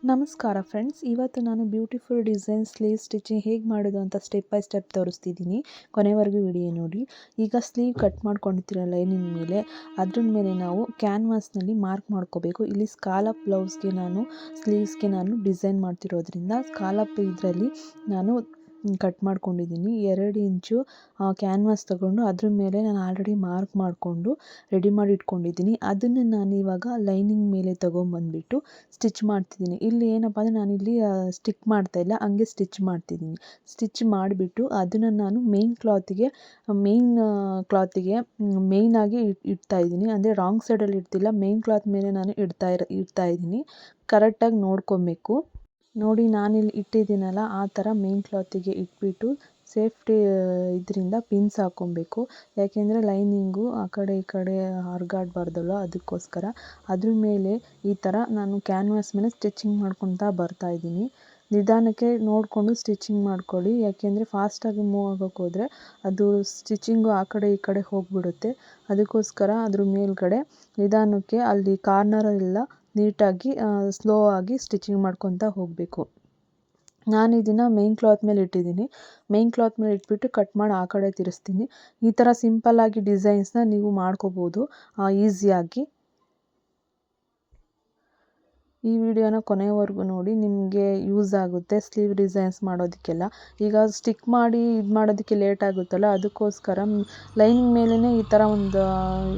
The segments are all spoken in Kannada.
ನಮಸ್ಕಾರ ಫ್ರೆಂಡ್ಸ್, ಇವತ್ತು ನಾನು ಬ್ಯೂಟಿಫುಲ್ ಡಿಸೈನ್ ಸ್ಲೀವ್ ಸ್ಟಿಚಿಂಗ್ ಹೇಗೆ ಮಾಡೋದು ಅಂತ ಸ್ಟೆಪ್ ಬೈ ಸ್ಟೆಪ್ ತೋರಿಸ್ತಿದ್ದೀನಿ. ಕೊನೆವರೆಗೂ ವಿಡಿಯೋ ನೋಡಿ. ಈಗ ಸ್ಲೀವ್ ಕಟ್ ಮಾಡ್ಕೊಂಡಿರ್ತೀರ ಲೈನಿಂಗ್ ಮೇಲೆ, ಅದ್ರ ಮೇಲೆ ನಾವು ಕ್ಯಾನ್ವಾಸ್ನಲ್ಲಿ ಮಾರ್ಕ್ ಮಾಡ್ಕೋಬೇಕು. ಇಲ್ಲಿ ಸ್ಕಾಲಪ್ ಬ್ಲೌಸ್ಗೆ ಸ್ಲೀವ್ಸ್ಗೆ ನಾನು ಡಿಸೈನ್ ಮಾಡ್ತಿರೋದ್ರಿಂದ ಸ್ಕಾಲಪ್ ಇದರಲ್ಲಿ ನಾನು ಕಟ್ ಮಾಡ್ಕೊಂಡಿದ್ದೀನಿ. 2 ಇಂಚು ಕ್ಯಾನ್ವಾಸ್ ತಗೊಂಡು ಅದ್ರ ಮೇಲೆ ನಾನು ಆಲ್ರೆಡಿ ಮಾರ್ಕ್ ಮಾಡಿಕೊಂಡು ರೆಡಿ ಮಾಡಿ ಇಟ್ಕೊಂಡಿದ್ದೀನಿ. ಅದನ್ನು ನಾನು ಇವಾಗ ಲೈನಿಂಗ್ ಮೇಲೆ ತೊಗೊಂಬಂದ್ಬಿಟ್ಟು ಸ್ಟಿಚ್ ಮಾಡ್ತಿದ್ದೀನಿ. ಇಲ್ಲಿ ಏನಪ್ಪ ಅಂದರೆ ನಾನಿಲ್ಲಿ ಸ್ಟಿಕ್ ಮಾಡ್ತಾಯಿಲ್ಲ, ಹಂಗೆ ಸ್ಟಿಚ್ ಮಾಡ್ತಿದ್ದೀನಿ. ಸ್ಟಿಚ್ ಮಾಡಿಬಿಟ್ಟು ಅದನ್ನು ನಾನು ಮೇನ್ ಕ್ಲಾತಿಗೆ ಮೇಯ್ನಾಗಿ ಇಡ್ತಾ ಇದ್ದೀನಿ. ಅಂದರೆ ರಾಂಗ್ ಸೈಡಲ್ಲಿ ಇಡ್ತಿಲ್ಲ, ಮೇನ್ ಕ್ಲಾತ್ ಮೇಲೆ ನಾನು ಇಡ್ತಾ ಇದ್ದೀನಿ. ಕರೆಕ್ಟಾಗಿ ನೋಡ್ಕೊಬೇಕು. ನೋಡಿ, ನಾನಿಲ್ಲಿ ಇಟ್ಟಿದ್ದೀನಲ್ಲ, ಆ ಥರ ಮೇನ್ ಕ್ಲಾತಿಗೆ ಇಟ್ಬಿಟ್ಟು ಸೇಫ್ಟಿ ಇದರಿಂದ ಪಿನ್ಸ್ ಹಾಕ್ಕೊಬೇಕು. ಯಾಕೆಂದರೆ ಲೈನಿಂಗು ಆ ಕಡೆ ಈ ಕಡೆ ಹರ್ಗಾಡಬಾರ್ದಲ್ಲ, ಅದಕ್ಕೋಸ್ಕರ ಅದ್ರ ಮೇಲೆ ಈ ಥರ ನಾನು ಕ್ಯಾನ್ವಾಸ್ ಮೇಲೆ ಸ್ಟಿಚಿಂಗ್ ಮಾಡ್ಕೊತಾ ಬರ್ತಾಯಿದ್ದೀನಿ. ನಿಧಾನಕ್ಕೆ ನೋಡಿಕೊಂಡು ಸ್ಟಿಚಿಂಗ್ ಮಾಡ್ಕೊಳ್ಳಿ, ಯಾಕೆಂದರೆ ಫಾಸ್ಟಾಗಿ ಮೂವ್ ಆಗೋಕ್ಕೆ ಹೋದರೆ ಅದು ಸ್ಟಿಚಿಂಗು ಆ ಕಡೆ ಈ ಕಡೆ ಹೋಗಿಬಿಡುತ್ತೆ. ಅದಕ್ಕೋಸ್ಕರ ಅದ್ರ ಮೇಲ್ಗಡೆ ನಿಧಾನಕ್ಕೆ ಅಲ್ಲಿ ಕಾರ್ನರೆಲ್ಲ ನೀಟಾಗಿ ಸ್ಲೋ ಆಗಿ ಸ್ಟಿಚಿಂಗ್ ಮಾಡ್ಕೊತಾ ಹೋಗಬೇಕು. ನಾನು ಇದನ್ನು ಮೇನ್ ಕ್ಲಾತ್ ಮೇಲೆ ಇಟ್ಟಿದ್ದೀನಿ. ಮೇನ್ ಕ್ಲಾತ್ ಮೇಲೆ ಇಟ್ಬಿಟ್ಟು ಕಟ್ ಮಾಡಿ ಆ ಕಡೆ ತಿರುಗಿಸ್ತೀನಿ. ಈ ಥರ ಸಿಂಪಲ್ಲಾಗಿ ಡಿಸೈನ್ಸ್ನ ನೀವು ಮಾಡ್ಕೋಬೋದು ಈಸಿಯಾಗಿ. ಈ ವಿಡಿಯೋನ ಕೊನೆಯವರೆಗೂ ನೋಡಿ, ನಿಮಗೆ ಯೂಸ್ ಆಗುತ್ತೆ ಸ್ಲೀವ್ ಡಿಸೈನ್ಸ್ ಮಾಡೋದಕ್ಕೆಲ್ಲ. ಈಗ ಸ್ಟಿಕ್ ಮಾಡಿ ಇದು ಮಾಡೋದಕ್ಕೆ ಲೇಟ್ ಆಗುತ್ತಲ್ಲ, ಅದಕ್ಕೋಸ್ಕರ ಲೈನಿಂಗ್ ಮೇಲೇ ಈ ಥರ ಒಂದು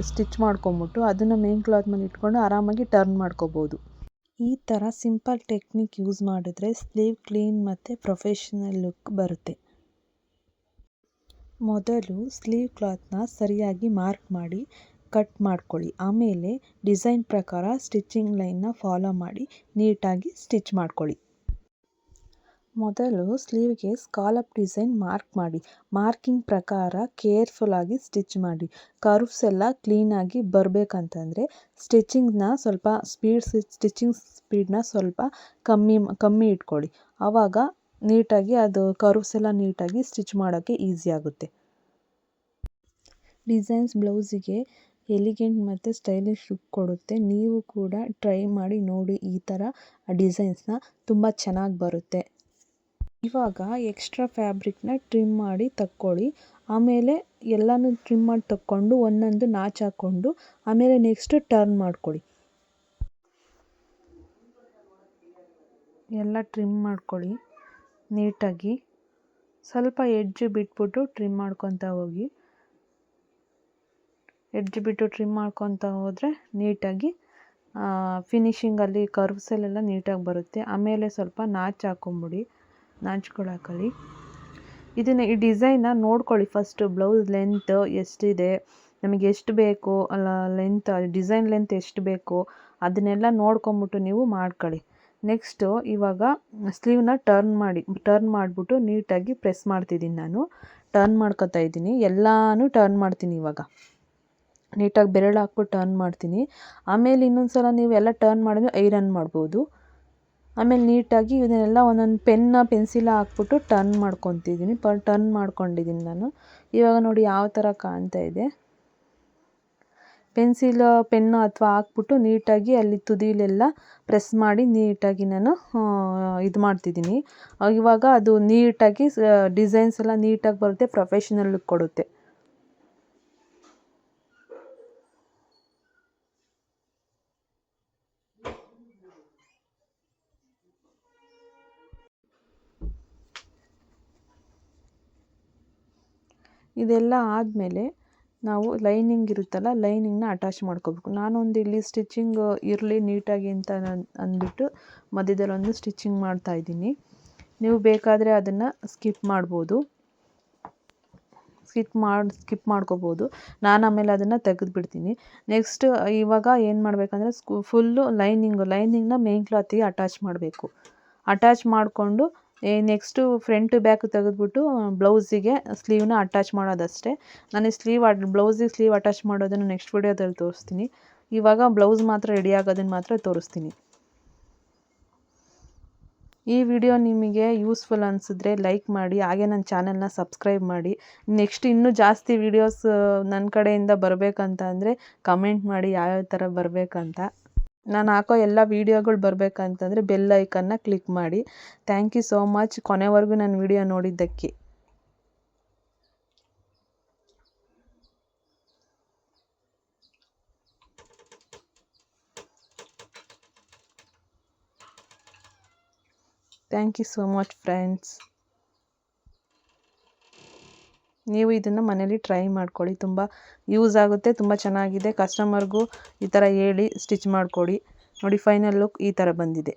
ಸ್ಟಿಚ್ ಮಾಡ್ಕೊಂಬಿಟ್ಟು ಅದನ್ನು ಮೇನ್ ಕ್ಲಾತ್ ಮೇಲೆ ಇಟ್ಕೊಂಡು ಆರಾಮಾಗಿ ಟರ್ನ್ ಮಾಡ್ಕೋಬೋದು. ಈ ಥರ ಸಿಂಪಲ್ ಟೆಕ್ನಿಕ್ ಯೂಸ್ ಮಾಡಿದ್ರೆ ಸ್ಲೀವ್ ಕ್ಲೀನ್ ಮತ್ತು ಪ್ರೊಫೆಷನಲ್ ಲುಕ್ ಬರುತ್ತೆ. ಮೊದಲು ಸ್ಲೀವ್ ಕ್ಲಾತ್ನ ಸರಿಯಾಗಿ ಮಾರ್ಕ್ ಮಾಡಿ ಕಟ್ ಮಾಡ್ಕೊಳ್ಳಿ. ಆಮೇಲೆ ಡಿಸೈನ್ ಪ್ರಕಾರ ಸ್ಟಿಚಿಂಗ್ ಲೈನ್ನ ಫಾಲೋ ಮಾಡಿ ನೀಟಾಗಿ ಸ್ಟಿಚ್ ಮಾಡ್ಕೊಳ್ಳಿ. ಮೊದಲು ಸ್ಲೀವ್ಗೆ ಸ್ಕಾಲಪ್ ಡಿಸೈನ್ ಮಾರ್ಕ್ ಮಾಡಿ. ಮಾರ್ಕಿಂಗ್ ಪ್ರಕಾರ ಕೇರ್ಫುಲ್ಲಾಗಿ ಸ್ಟಿಚ್ ಮಾಡಿ. ಕರ್ವ್ಸ್ ಎಲ್ಲ ಕ್ಲೀನಾಗಿ ಬರಬೇಕಂತಂದರೆ ಸ್ಟಿಚಿಂಗ್ ಸ್ಪೀಡ್ನ ಸ್ವಲ್ಪ ಕಮ್ಮಿ ಇಟ್ಕೊಳ್ಳಿ. ಆವಾಗ ನೀಟಾಗಿ ಅದು ಕರ್ವ್ಸ್ ಎಲ್ಲ ನೀಟಾಗಿ ಸ್ಟಿಚ್ ಮಾಡೋಕ್ಕೆ ಈಸಿ ಆಗುತ್ತೆ. ಡಿಸೈನ್ಸ್ ಬ್ಲೌಸಿಗೆ ಎಲಿಗೆಂಟ್ ಮತ್ತು ಸ್ಟೈಲಿಶ್ ಲುಕ್ ಕೊಡುತ್ತೆ. ನೀವು ಕೂಡ ಟ್ರೈ ಮಾಡಿ ನೋಡಿ, ಈ ಥರ ಡಿಸೈನ್ಸ್ನ ತುಂಬ ಚೆನ್ನಾಗಿ ಬರುತ್ತೆ. ಇವಾಗ ಎಕ್ಸ್ಟ್ರಾ ಫ್ಯಾಬ್ರಿಕ್ನ ಟ್ರಿಮ್ ಮಾಡಿ ತಕ್ಕೊಳ್ಳಿ. ಆಮೇಲೆ ಎಲ್ಲನೂ ಟ್ರಿಮ್ ಮಾಡಿ ತಕ್ಕೊಂಡು ಒಂದೊಂದು ನಾಚ್ ಹಾಕ್ಕೊಂಡು ಆಮೇಲೆ ನೆಕ್ಸ್ಟ್ ಟರ್ನ್ ಮಾಡ್ಕೊಳ್ಳಿ. ಎಲ್ಲ ಟ್ರಿಮ್ ಮಾಡ್ಕೊಳ್ಳಿ ನೀಟಾಗಿ. ಸ್ವಲ್ಪ ಎಡ್ಜ್ ಬಿಟ್ಬಿಟ್ಟು ಟ್ರಿಮ್ ಮಾಡ್ಕೊತಾ ಹೋಗಿ. ಎಡ್ಜ್ ಬಿಟ್ಟು ಟ್ರಿಮ್ ಮಾಡ್ಕೊತಾ ಹೋದರೆ ನೀಟಾಗಿ ಫಿನಿಶಿಂಗಲ್ಲಿ ಕರ್ವ್ಸಲ್ಲೆಲ್ಲ ನೀಟಾಗಿ ಬರುತ್ತೆ. ಆಮೇಲೆ ಸ್ವಲ್ಪ ನಾಚ್ಕೊಂಡು ಹಾಕೊಳ್ಳಿ. ಈ ಡಿಸೈನ್ನ ನೋಡ್ಕೊಳ್ಳಿ ಫಸ್ಟು. ಬ್ಲೌಸ್ ಲೆಂತ್ ಎಷ್ಟಿದೆ, ನಮಗೆ ಎಷ್ಟು ಬೇಕು ಡಿಸೈನ್ ಲೆಂತ್ ಎಷ್ಟು ಬೇಕು ಅದನ್ನೆಲ್ಲ ನೋಡ್ಕೊಂಬಿಟ್ಟು ನೀವು ಮಾಡ್ಕೊಳ್ಳಿ. ನೆಕ್ಸ್ಟು ಇವಾಗ ಸ್ಲೀವ್ನ ಟರ್ನ್ ಮಾಡಿಬಿಟ್ಟು ನೀಟಾಗಿ ಪ್ರೆಸ್ ಮಾಡ್ತಿದ್ದೀನಿ. ನಾನು ಟರ್ನ್ ಮಾಡ್ಕೊತಾ ಇದ್ದೀನಿ, ಎಲ್ಲನೂ ಟರ್ನ್ ಮಾಡ್ತೀನಿ. ಇವಾಗ ನೀಟಾಗಿ ಬೆರಳು ಹಾಕ್ಬಿಟ್ಟು ಟರ್ನ್ ಮಾಡ್ತೀನಿ. ಆಮೇಲೆ ಇನ್ನೊಂದು ಸಲ ನೀವು ಎಲ್ಲ ಟರ್ನ್ ಮಾಡಿದ್ರೆ ಐರನ್ ಮಾಡ್ಬೋದು. ಆಮೇಲೆ ನೀಟಾಗಿ ಇದನ್ನೆಲ್ಲ ಒಂದೊಂದು ಪೆನ್ಸಿಲ್ ಹಾಕ್ಬಿಟ್ಟು ಟರ್ನ್ ಮಾಡ್ಕೊಂಡಿದ್ದೀನಿ ನಾನು. ಇವಾಗ ನೋಡಿ ಯಾವ ಥರ ಕಾಣ್ತಾ ಇದೆ. ಪೆನ್ನು ಅಥವಾ ಹಾಕ್ಬಿಟ್ಟು ನೀಟಾಗಿ ಅಲ್ಲಿ ತುದಿಲೆಲ್ಲ ಪ್ರೆಸ್ ಮಾಡಿ ನೀಟಾಗಿ ನಾನು ಇದು ಮಾಡ್ತಿದ್ದೀನಿ. ಇವಾಗ ಅದು ನೀಟಾಗಿ ಡಿಸೈನ್ಸ್ ಎಲ್ಲ ನೀಟಾಗಿ ಬರುತ್ತೆ, ಪ್ರೊಫೆಷನಲ್ ಲುಕ್ ಕೊಡುತ್ತೆ. ಇದೆಲ್ಲ ಆದಮೇಲೆ ನಾವು ಲೈನಿಂಗ್ ಇರುತ್ತಲ್ಲ, ಲೈನಿಂಗ್ನ ಅಟ್ಯಾಚ್ ಮಾಡ್ಕೋಬೇಕು. ನಾನೊಂದು ಇಲ್ಲಿ ಸ್ಟಿಚಿಂಗ್ ಇರಲಿ ನೀಟಾಗಿ ಅಂತ ಅಂದ್ಬಿಟ್ಟು ಮಧ್ಯದಲ್ಲಿ ಒಂದು ಸ್ಟಿಚಿಂಗ್ ಮಾಡ್ತಾಯಿದ್ದೀನಿ. ನೀವು ಬೇಕಾದರೆ ಅದನ್ನು ಸ್ಕಿಪ್ ಮಾಡ್ಕೋಬೋದು. ನಾನು ಆಮೇಲೆ ಅದನ್ನು ತೆಗೆದುಬಿಡ್ತೀನಿ. ನೆಕ್ಸ್ಟ್ ಇವಾಗ ಏನು ಮಾಡಬೇಕಂದ್ರೆ ಫುಲ್ಲು ಲೈನಿಂಗ್ನ ಮೇನ್ ಕ್ಲಾತಿಗೆ ಅಟ್ಯಾಚ್ ಮಾಡಬೇಕು. ಅಟ್ಯಾಚ್ ಮಾಡಿಕೊಂಡು ನೆಕ್ಸ್ಟು ಫ್ರಂಟ್ ಬ್ಯಾಕ್ ತೆಗೆದುಬಿಟ್ಟು ಬ್ಲೌಸಿಗೆ ಸ್ಲೀವ್ನ ಅಟ್ಯಾಚ್ ಮಾಡೋದಷ್ಟೇ. ನಾನು ಬ್ಲೌಸಿಗೆ ಸ್ಲೀವ್ ಅಟ್ಯಾಚ್ ಮಾಡೋದನ್ನು ನೆಕ್ಸ್ಟ್ ವಿಡಿಯೋದಲ್ಲಿ ತೋರಿಸ್ತೀನಿ. ಇವಾಗ ಬ್ಲೌಸ್ ಮಾತ್ರ ರೆಡಿ ಆಗೋದನ್ನು ಮಾತ್ರ ತೋರಿಸ್ತೀನಿ. ಈ ವಿಡಿಯೋ ನಿಮಗೆ ಯೂಸ್ಫುಲ್ ಅನಿಸಿದ್ರೆ ಲೈಕ್ ಮಾಡಿ, ಹಾಗೆ ನನ್ನ ಚಾನಲ್ನ ಸಬ್ಸ್ಕ್ರೈಬ್ ಮಾಡಿ. ನೆಕ್ಸ್ಟ್ ಇನ್ನೂ ಜಾಸ್ತಿ ವೀಡಿಯೋಸ್ ನನ್ನ ಕಡೆಯಿಂದ ಬರಬೇಕಂತ ಅಂದರೆ ಕಮೆಂಟ್ ಮಾಡಿ ಯಾವ್ಯಾವ ಥರ ಬರಬೇಕಂತ. ನಾನು ಹಾಕೋ ಎಲ್ಲ ವೀಡಿಯೋಗಳು ಬರಬೇಕಂತಂದರೆ ಬೆಲ್ ಐಕನ್ನ ಕ್ಲಿಕ್ ಮಾಡಿ. ಥ್ಯಾಂಕ್ ಯು ಸೋ ಮಚ್ ಕೊನೆವರೆಗೂ ನನ್ನ ವಿಡಿಯೋ ನೋಡಿದ್ದಕ್ಕೆ. Thank you so much friends. ನೀವು ಇದನ್ನು ಮನೇಲಿ ಟ್ರೈ ಮಾಡ್ಕೊಳ್ಳಿ, ತುಂಬ ಯೂಸ್ ಆಗುತ್ತೆ, ತುಂಬ ಚೆನ್ನಾಗಿದೆ. ಕಸ್ಟಮರ್ಗೂ ಈ ಥರ ಹೇಳಿ ಸ್ಟಿಚ್ ಮಾಡಿಕೊಡಿ. ನೋಡಿ ಫೈನಲ್ ಲುಕ್ ಈ ಥರ ಬಂದಿದೆ.